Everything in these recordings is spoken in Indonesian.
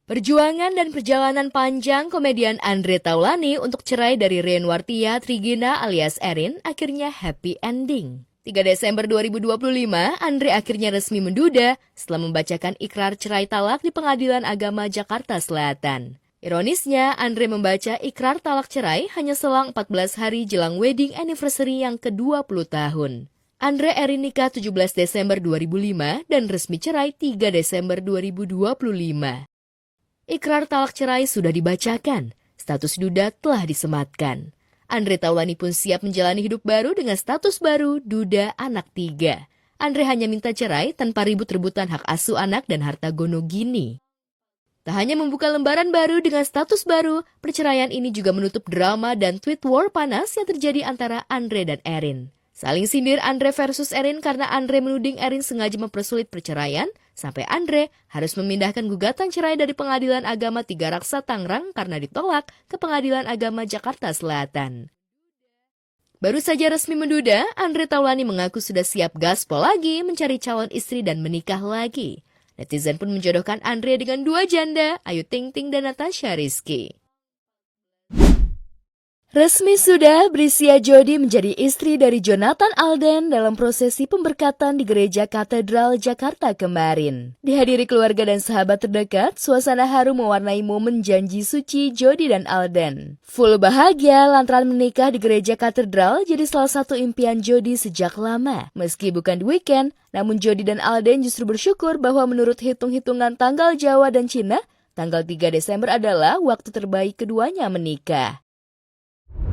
Perjuangan dan perjalanan panjang komedian Andre Taulany untuk cerai dari Renwartia Trigina alias Erin akhirnya happy ending. 3 Desember 2025, Andre akhirnya resmi menduda setelah membacakan ikrar cerai talak di Pengadilan Agama Jakarta Selatan. Ironisnya, Andre membaca ikrar talak cerai hanya selang 14 hari jelang wedding anniversary yang ke-20 tahun. Andre Erin nikah 17 Desember 2005 dan resmi cerai 3 Desember 2025. Ikrar talak cerai sudah dibacakan, status duda telah disematkan. Andre Taulany pun siap menjalani hidup baru dengan status baru duda anak 3. Andre hanya minta cerai tanpa ribut-rebutan hak asuh anak dan harta gono gini. Tak hanya membuka lembaran baru dengan status baru, perceraian ini juga menutup drama dan tweet war panas yang terjadi antara Andre dan Erin. Saling sindir Andre versus Erin karena Andre menuding Erin sengaja mempersulit perceraian, sampai Andre harus memindahkan gugatan cerai dari Pengadilan Agama Tiga Raksa Tangerang karena ditolak ke Pengadilan Agama Jakarta Selatan. Baru saja resmi menduda, Andre Taulany mengaku sudah siap gaspol lagi mencari calon istri dan menikah lagi. Netizen pun menjodohkan Andre dengan 2 janda, Ayu Ting Ting dan Natasha Rizky. Resmi sudah, Brisya Jody menjadi istri dari Jonathan Alden dalam prosesi pemberkatan di Gereja Katedral Jakarta kemarin. Dihadiri keluarga dan sahabat terdekat, suasana haru mewarnai momen janji suci Jody dan Alden. Full bahagia lantaran menikah di Gereja Katedral jadi salah satu impian Jody sejak lama. Meski bukan di weekend, namun Jody dan Alden justru bersyukur bahwa menurut hitung-hitungan tanggal Jawa dan Cina, tanggal 3 Desember adalah waktu terbaik keduanya menikah.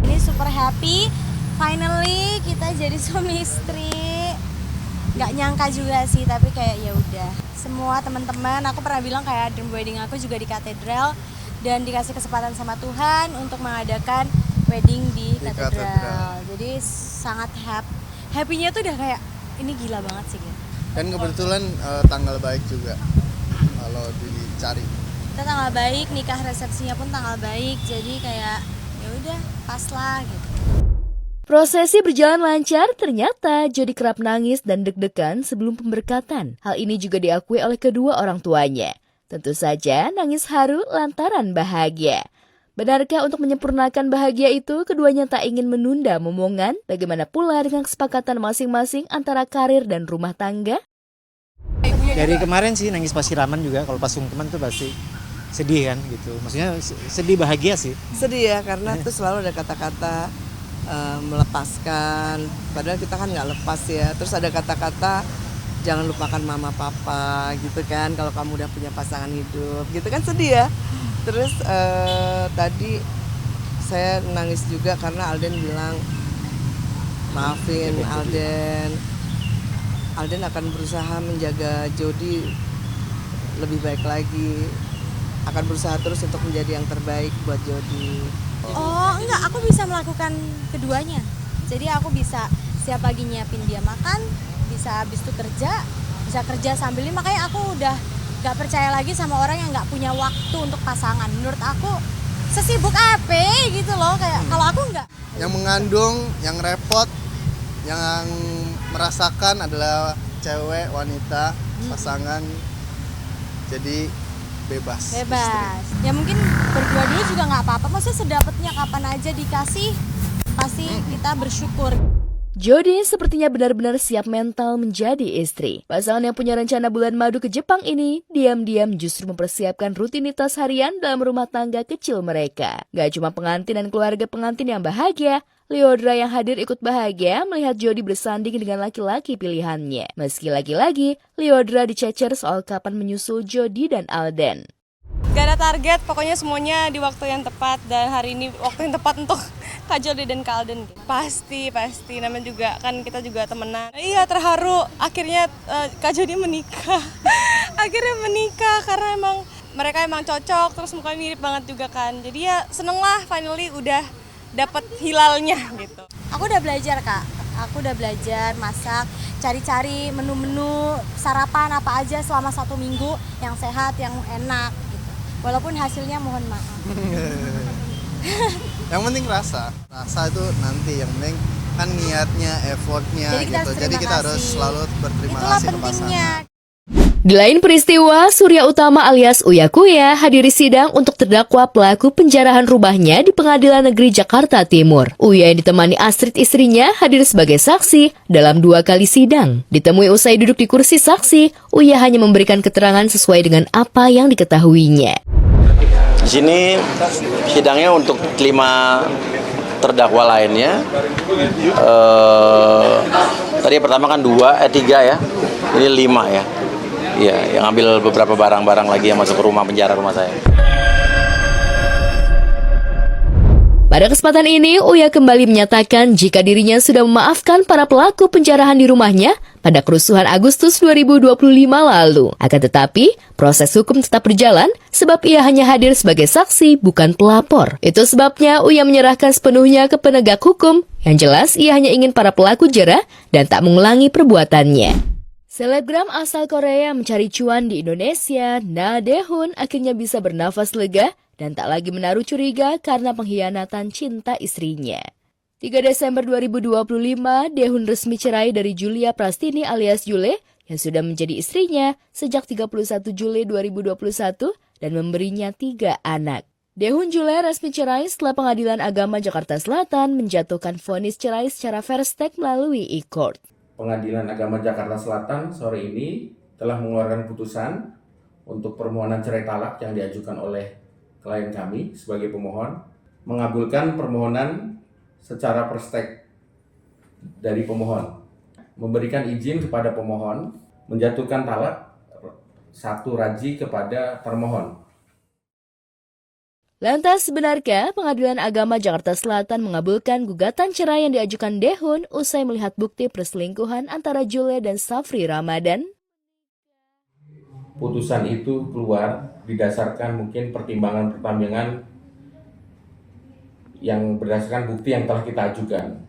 Ini super happy, finally kita jadi suami istri. Gak nyangka juga sih, tapi kayak ya udah. Semua teman-teman, aku pernah bilang kayak dream wedding aku juga di katedral dan dikasih kesempatan sama Tuhan untuk mengadakan wedding di katedral. Jadi sangat happy-nya tuh udah kayak ini gila banget sih gitu. Dan kebetulan tanggal baik juga kalau dicari. Kita tanggal baik, nikah resepsinya pun tanggal baik, jadi kayak ya udah pas lah gitu. Prosesi berjalan lancar, ternyata Jody kerap nangis dan deg-degan sebelum pemberkatan. Hal ini juga diakui oleh kedua orang tuanya. Tentu saja nangis haru lantaran bahagia. Benarkah untuk menyempurnakan bahagia itu, keduanya tak ingin menunda momongan? Bagaimana pula dengan kesepakatan masing-masing antara karir dan rumah tangga? Dari kemarin sih nangis pas siraman juga, kalau pas sungkeman tuh pasti sedih kan gitu. Maksudnya sedih bahagia sih. Sedih ya, karena tuh selalu ada kata-kata melepaskan. Padahal kita kan nggak lepas ya. Terus ada kata-kata jangan lupakan mama papa gitu kan. Kalau kamu udah punya pasangan hidup gitu kan, sedih ya. Terus tadi saya nangis juga karena Alden bilang maafin Alden. Alden akan berusaha menjaga Jody lebih baik lagi. Akan berusaha terus untuk menjadi yang terbaik buat Jody. Oh enggak, aku bisa melakukan keduanya. Jadi aku bisa siap pagi nyiapin dia makan, bisa habis itu kerja, bisa kerja sambil ini. Makanya aku udah gak percaya lagi sama orang yang gak punya waktu untuk pasangan. Menurut aku sesibuk apa gitu loh, kayak kalau aku enggak. Yang mengandung, yang repot, yang merasakan adalah cewek, wanita, pasangan. Jadi bebas. Ya mungkin berdua dulu juga nggak apa-apa. Maksudnya sedapatnya kapan aja dikasih, pasti kita bersyukur. Jody sepertinya benar-benar siap mental menjadi istri. Pasangan yang punya rencana bulan madu ke Jepang ini diam-diam justru mempersiapkan rutinitas harian dalam rumah tangga kecil mereka. Gak cuma pengantin dan keluarga pengantin yang bahagia, Lyodra yang hadir ikut bahagia melihat Jody bersanding dengan laki-laki pilihannya. Meski lagi-lagi, Lyodra dicecer soal kapan menyusul Jody dan Alden. Gak ada target, pokoknya semuanya di waktu yang tepat, dan hari ini waktu yang tepat untuk Kak Jody dan Kak Alden. Pasti, namanya juga kan kita juga temenan. Iya, terharu akhirnya Kak Jody menikah. Akhirnya menikah karena emang mereka emang cocok, terus mukanya mirip banget juga kan. Jadi ya seneng lah, finally udah dapat hilalnya gitu. Aku udah belajar Kak, aku udah belajar masak, cari-cari menu-menu sarapan apa aja selama 1 minggu yang sehat, yang enak gitu. Walaupun hasilnya mohon maaf. Yang penting rasa itu nanti, yang penting kan niatnya, effortnya gitu. Jadi kita harus selalu berterima kasih ke pasangan. Itulah pentingnya. Di lain peristiwa, Surya Utama alias Uya Kuya hadiri sidang untuk terdakwa pelaku penjarahan rumahnya di Pengadilan Negeri Jakarta Timur. Uya yang ditemani Astrid istrinya hadir sebagai saksi dalam 2 kali sidang. Ditemui usai duduk di kursi saksi, Uya hanya memberikan keterangan sesuai dengan apa yang diketahuinya. Di sini sidangnya untuk 5 terdakwa lainnya. Tadi pertama kan 3 ya, ini 5 ya. Iya, yang ambil beberapa barang-barang lagi yang masuk ke penjara rumah saya. Pada kesempatan ini, Uya kembali menyatakan jika dirinya sudah memaafkan para pelaku penjarahan di rumahnya pada kerusuhan Agustus 2025 lalu. Akan tetapi, proses hukum tetap berjalan sebab ia hanya hadir sebagai saksi, bukan pelapor. Itu sebabnya Uya menyerahkan sepenuhnya ke penegak hukum. Yang jelas, ia hanya ingin para pelaku jera dan tak mengulangi perbuatannya. Selebgram asal Korea mencari cuan di Indonesia, Na Daehun akhirnya bisa bernafas lega dan tak lagi menaruh curiga karena pengkhianatan cinta istrinya. 3 Desember 2025, Daehun resmi cerai dari Julia Prastini alias Jule yang sudah menjadi istrinya sejak 31 Juli 2021 dan memberinya 3 anak. Daehun Jule resmi cerai setelah Pengadilan Agama Jakarta Selatan menjatuhkan vonis cerai secara first take melalui e-court. Pengadilan Agama Jakarta Selatan sore ini telah mengeluarkan putusan untuk permohonan cerai talak yang diajukan oleh klien kami sebagai pemohon, mengabulkan permohonan secara perstek dari pemohon, memberikan izin kepada pemohon menjatuhkan talak 1 raji kepada termohon. Lantas, benarkah Pengadilan Agama Jakarta Selatan mengabulkan gugatan cerai yang diajukan Daehun usai melihat bukti perselingkuhan antara Jule dan Safri Ramadan? Putusan itu keluar didasarkan mungkin pertimbangan-pertimbangan yang berdasarkan bukti yang telah kita ajukan.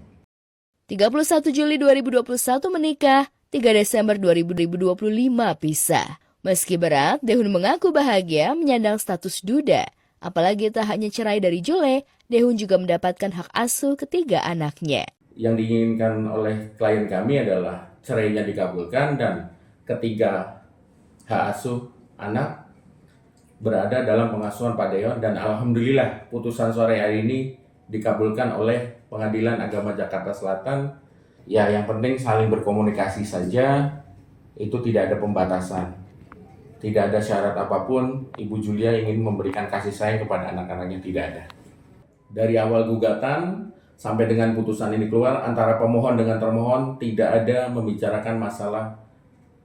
31 Juli 2021 menikah, 3 Desember 2025 pisah. Meski berat, Daehun mengaku bahagia menyandang status duda. Apalagi tak hanya cerai dari Jule, Daehun juga mendapatkan hak asuh ketiga anaknya. Yang diinginkan oleh klien kami adalah cerainya dikabulkan dan ketiga hak asuh anak berada dalam pengasuhan Pak Daehun, dan alhamdulillah putusan sore hari ini dikabulkan oleh Pengadilan Agama Jakarta Selatan. Ya, yang penting saling berkomunikasi saja, itu tidak ada pembatasan. Tidak ada syarat apapun, Ibu Julia ingin memberikan kasih sayang kepada anak-anaknya, tidak ada. Dari awal gugatan sampai dengan putusan ini keluar, antara pemohon dengan termohon tidak ada membicarakan masalah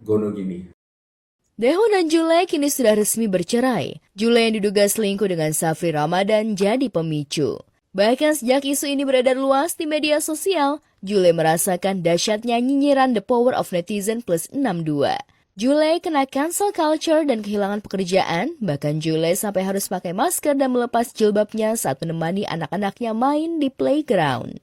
gonogini. Daehun dan Jule kini sudah resmi bercerai. Jule yang diduga selingkuh dengan Safri Ramadan jadi pemicu. Bahkan sejak isu ini beredar luas di media sosial, Jule merasakan dahsyatnya nyinyiran The Power of Netizen plus 62. Jule kena cancel culture dan kehilangan pekerjaan, bahkan Jule sampai harus pakai masker dan melepas jilbabnya saat menemani anak-anaknya main di playground.